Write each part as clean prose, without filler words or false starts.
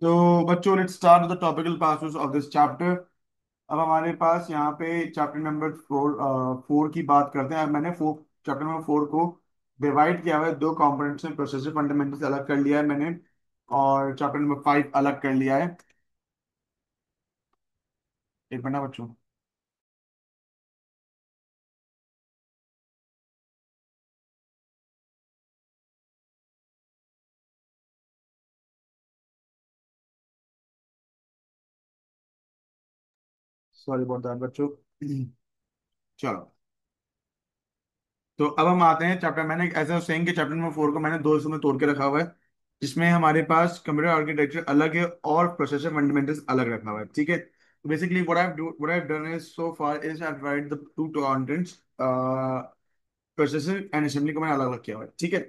तो बच्चों, let's start the topical passage of this chapter. अब हमारे पास यहाँ पे चैप्टर नंबर फोर की बात करते हैं। अब मैंने चैप्टर नंबर फोर को डिवाइड किया हुआ है दो कंपोनेंट्स में। प्रोसेसर फंडामेंटल्स अलग कर लिया है मैंने, और चैप्टर नंबर फाइव अलग कर लिया है। एक मिनट ना बच्चों। सॉरी बहुत बच्चों। चलो, तो अब हम आते हैं चैप्टर। मैंने ऐसा सेइंग कि चैप्टर नंबर फोर को मैंने दो हिस्सों में तोड़ के रखा हुआ है, जिसमें हमारे पास कंप्यूटर आर्किटेक्चर अलग है और प्रोसेसर फंडामेंटल्स अलग रखा हुआ है। ठीक है, तो basically what I have done is so far is I have divided the two contents, processor and assembly को मैंने अलग अलग किया हुआ है। ठीक है,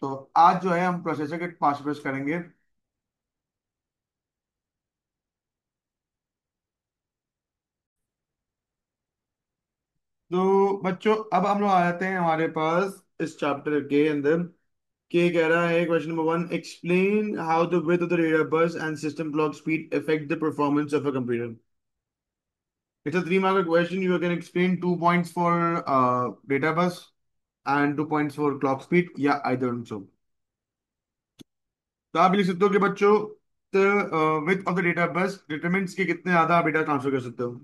तो आज जो है हम प्रोसेसर के पांच पेश करेंगे। तो बच्चों, अब हम लोग आ जाते हैं हमारे पास इस चैप्टर के अंदर। के कह रहा है question number one, explain how the width of the data bus and system clock speed affect the performance of a computer. It's a three mark question. You can explain 2 points for data bus and 2 points for clock speed, या either सो। तो आप लिख सकते हो कि बच्चों, the width of the data bus determines कि कितने ज्यादा आप डेटा ट्रांसफर कर सकते हो।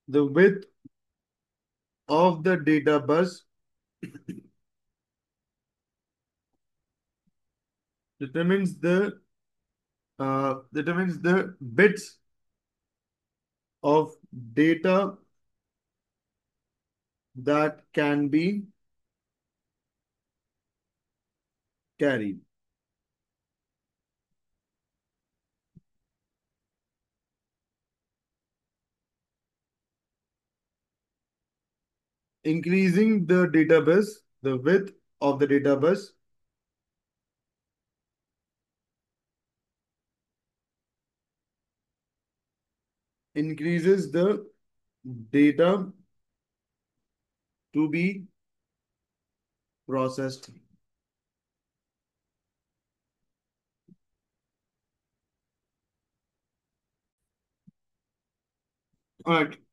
The width of the data bus determines the bits of data that can be carried. Increasing the data bus, the width of the data bus increases the data to be processed.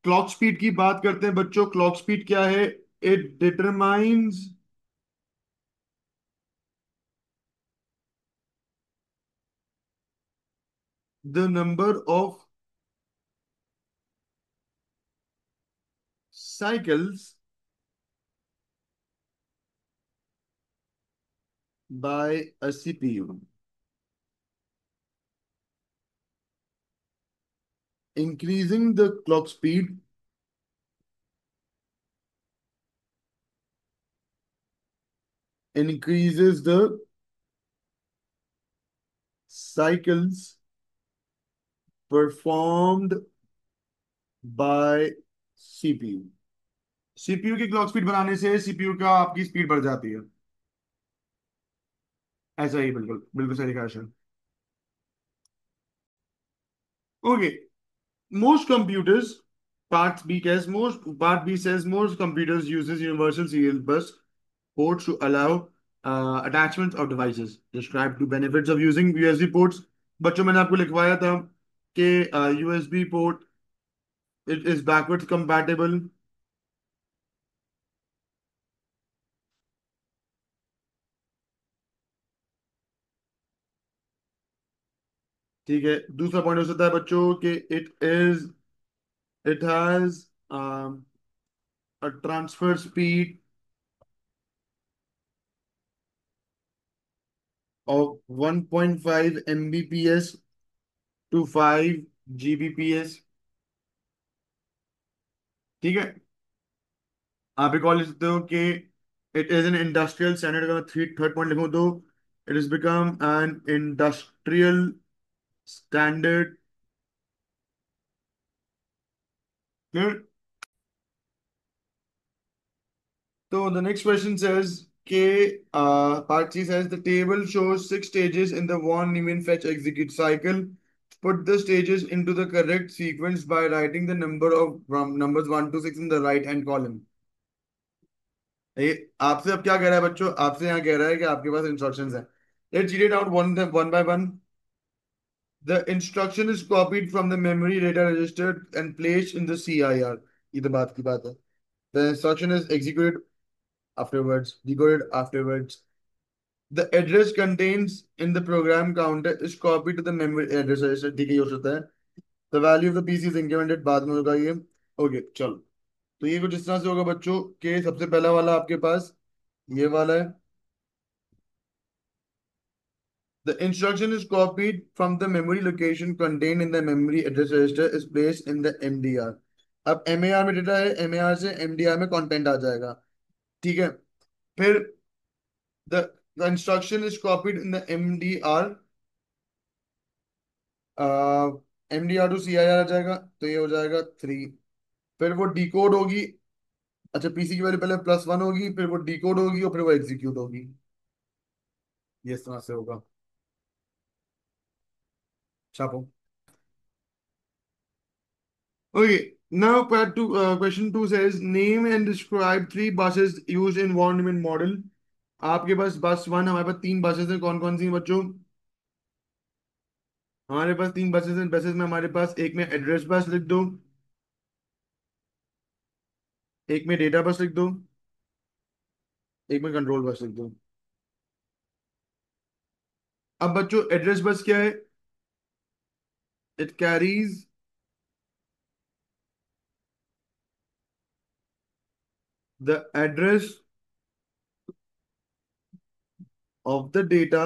Clock speed की बात करते हैं बच्चों। Clock speed क्या है? It determines the number of cycles by a CPU. Increasing the clock speed increases the cycles performed by CPU। CPU की clock speed बढ़ाने से सीपीयू का आपकी स्पीड बढ़ जाती है। ऐसा ही, बिल्कुल बिल्कुल सही कहा sir. Okay, most computers, part B says most computers uses universal serial bus ports to allow attachment of devices. Describe two benefits of using USB ports। बच्चों, मैंने आपको लिखवाया था कि USB port it is backward compatible. ठीक है, दूसरा point हो सकता है बच्चों कि it has a transfer speed of 1.5 Mbps to 5 Gbps। ठीक है, आप एक और लिख सकते हो कि it is an industrial standard. अगर मैं थर्ड पॉइंट लिखूं तो it is become an industrial standard. Clear? So the next question says, K, part C says the table shows 6 stages in the von Neumann fetch execute cycle. Put the stages into the correct sequence by writing the number of from numbers 1 to 6 in the right hand column. आपसे अब क्या कह रहा है बच्चों, आपसे यहाँ कह रहा है कि आपके पास इंस्ट्रक्शंस हैं। Let's read it out one by one. The instruction is copied from the memory data registered and placed in the CIR. ये तो बात की बात है. The instruction is executed afterwards, decoded afterwards. The address contains in the program counter is copied to the memory address register. ठीक है, ये हो सकता है. The value of the PC is incremented, बाद में होगा ये. ओके चलो. तो ये कुछ इस तरह से होगा बच्चों के सबसे पहला वाला आपके पास ये वाला है. The instruction is copied from the memory location contained in the memory address register is placed in the MDR. अब MAR में डेटा है, MAR से MDR में कंटेंट आ जाएगा. ठीक है. फिर the instruction is copied in the MDR, MDR to CIR आ जाएगा, तो ये हो जाएगा 3. फिर वो डिकोड होगी. अच्छा, पीसी की वैल्यू पहले +1 होगी, फिर वो डिकोड होगी और फिर वो एग्जीक्यूट होगी. ये इस तरह से होगा. छापो. Okay, now question two says name and describe three buses used in one Neumann model. आपके पास बस वन, हमारे पास तीन बसेस हैं. कौन कौन सी हैं बच्चों? हमारे पास तीन बसेस हैं. बसेस में हमारे पास एक में एड्रेस बस लिख दो, एक में डेटा बस लिख दो, एक में कंट्रोल बस लिख दो. अब बच्चों एड्रेस बस क्या है? It carries the address of the data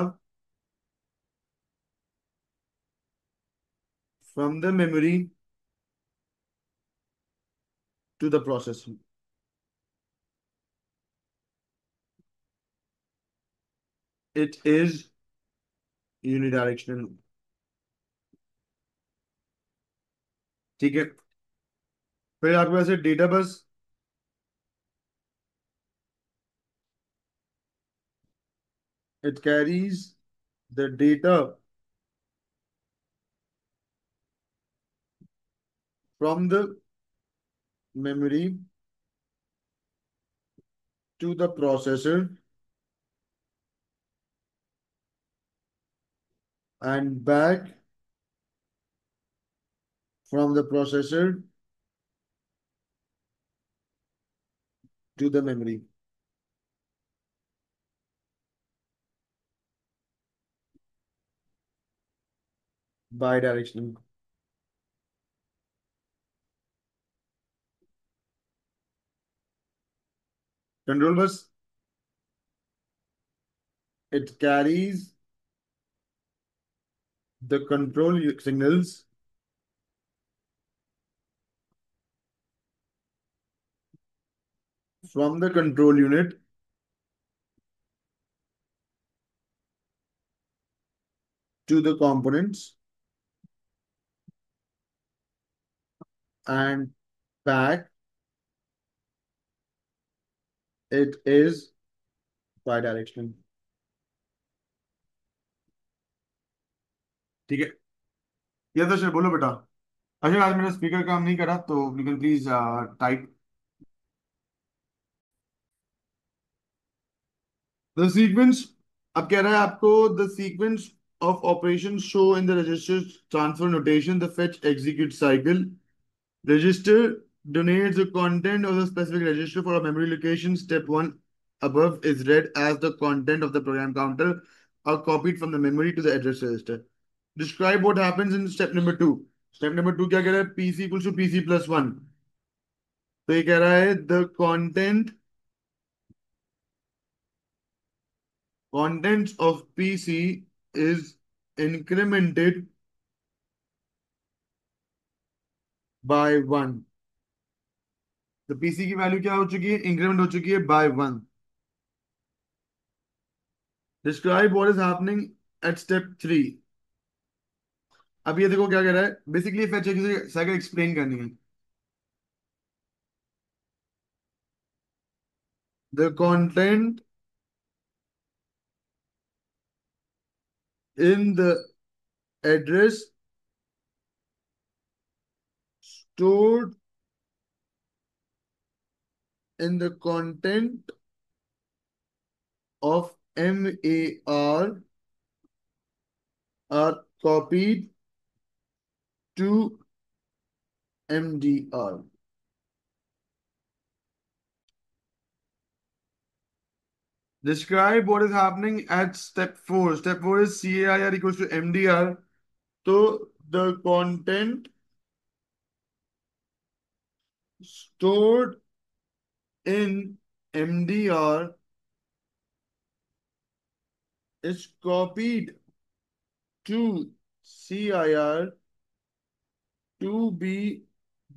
from the memory to the processor. It is unidirectional. ठीक है. फिर आपके पास है data bus. It carries the data from the memory to the processor and back from the processor to the memory. Bidirectional. Control bus. It carries the control signals from the control unit to the components and back. It is bidirectional. ठीक है. ये तो बोलो बेटा. अच्छा, आज मेरा speaker काम नहीं करा तो you can please type the sequence. अब कह रहा है आपको the sequence of operation show in the register transfer notation the fetch execute cycle. Register donates the content of the specific register for a memory location. Step 1 above is read as the content of the program counter are copied from the memory to the address register. Describe what happens in step number 2. Step number 2 क्या कह रहा है? PC equals to PC plus 1. तो ये कह रहा है the contents of PC is incremented by 1. तो PC की वैल्यू क्या हो चुकी है? इंक्रीमेंट हो चुकी है by 1. Describe what is happening at step 3. अब ये देखो क्या कह रहा है. बेसिकली फैच साइकिल एक्सप्लेन करनी है. The content in the address stored in the content of MAR are copied to MDR. Describe what is happening at step 4. Step 4 is CAIR equals to MDR. So the content stored in MDR is copied to CIR to be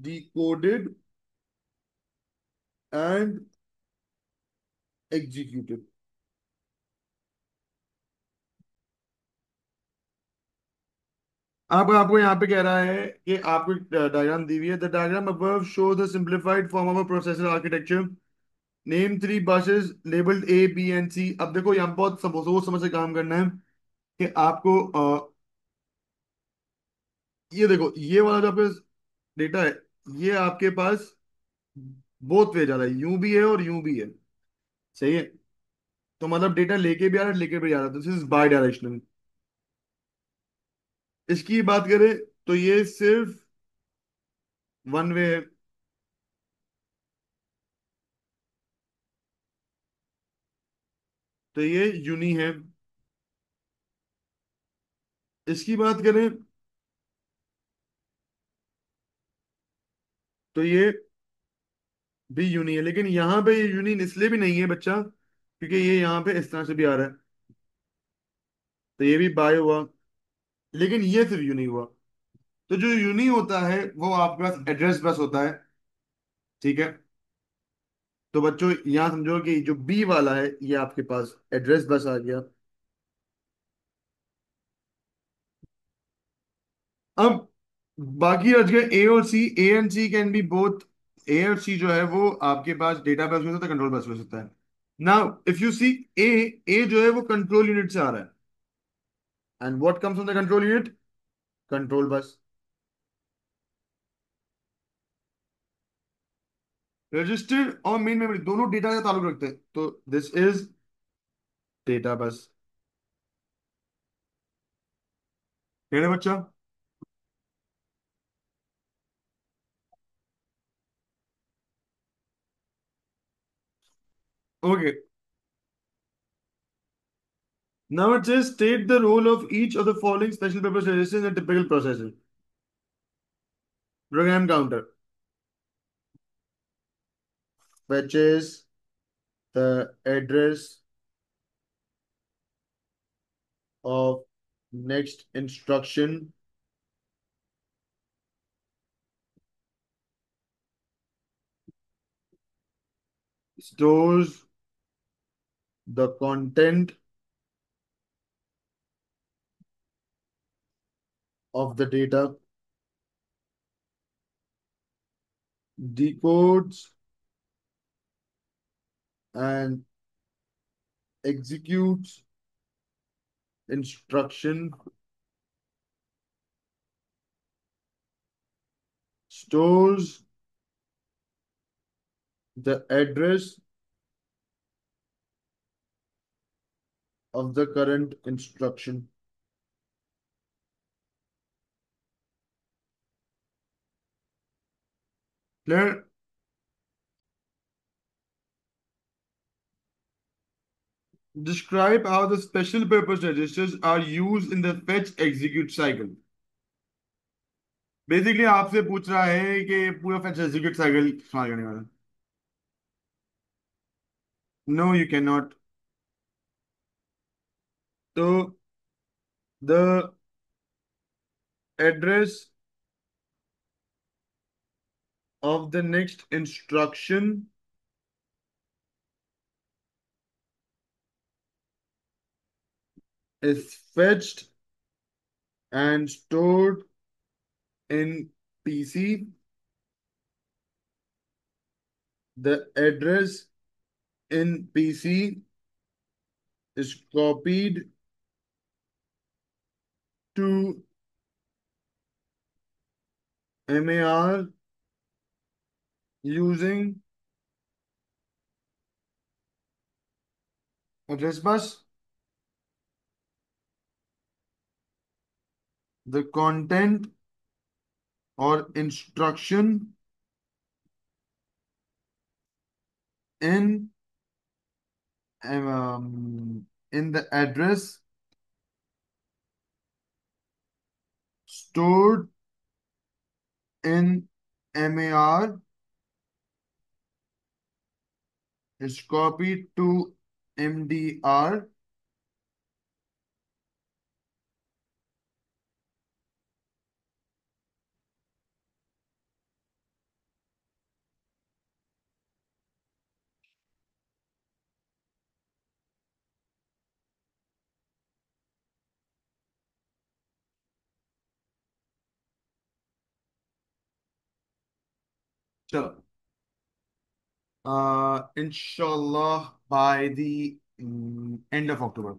decoded and executed. अब आपको यहाँ पे कह रहा है कि आपको diagram दी हुई है. The diagram above show the simplified form of a processor architecture. Name three buses labeled A, B and C. अब देखो यहाँ पे बहुत सोच समझ से काम करना है कि आपको ये देखो ये वाला जो आपके डेटा है ये आपके पास बोथ वे जा रहा है, यूं भी है और यूं भी है. सही है. तो मतलब डेटा लेके भी आ रहा है लेके भी जा रहा है. This is by directional. इसकी बात करें तो ये सिर्फ वन वे है. तो ये यूनी है. इसकी बात करें तो ये भी यूनी है. लेकिन यहाँ पे ये यूनियन इसलिए भी नहीं है बच्चा क्योंकि ये यहाँ पे इस तरह से भी आ रहा है. तो ये भी बाय हुआ. लेकिन ये सिर्फ यूनी हुआ. तो जो यूनी होता है वो आपके पास एड्रेस बस होता है. ठीक है. तो बच्चों यहाँ समझो कि जो बी वाला है ये आपके पास एड्रेस बस आ गया. अब बाकी रच गए ए और C. A and C can be both. A और सी जो है वो आपके पास डेटा बस हो सकता है कंट्रोल बस हो सकता है. नाउ इफ यू सी ए, ए जो है वो कंट्रोल यूनिट से आ रहा है. And what comes from the control unit? Control bus. Register और मेन मेमोरी दोनों डेटा का ताल्लुक रखते हैं. तो दिस इज डेटा बस. है बच्चा? Okay. Now it says state the role of each of the following special purpose registers in a typical processor. Program counter, fetches the address of next instruction, stores the content of the data, decodes and executes instruction, stores the address of the current instruction. Clear? Describe how the special purpose registers are used in the fetch execute cycle. Basically आपसे पूछ रहा है कि पूरा fetch execute cycle इस्तेमाल करने वाला. No you can not. तो the address of the next instruction is fetched and stored in PC. The address in PC is copied to MAR using Address bus, the content or instruction in in the address stored in MAR is copied to MDR. So, inshallah by the end of October.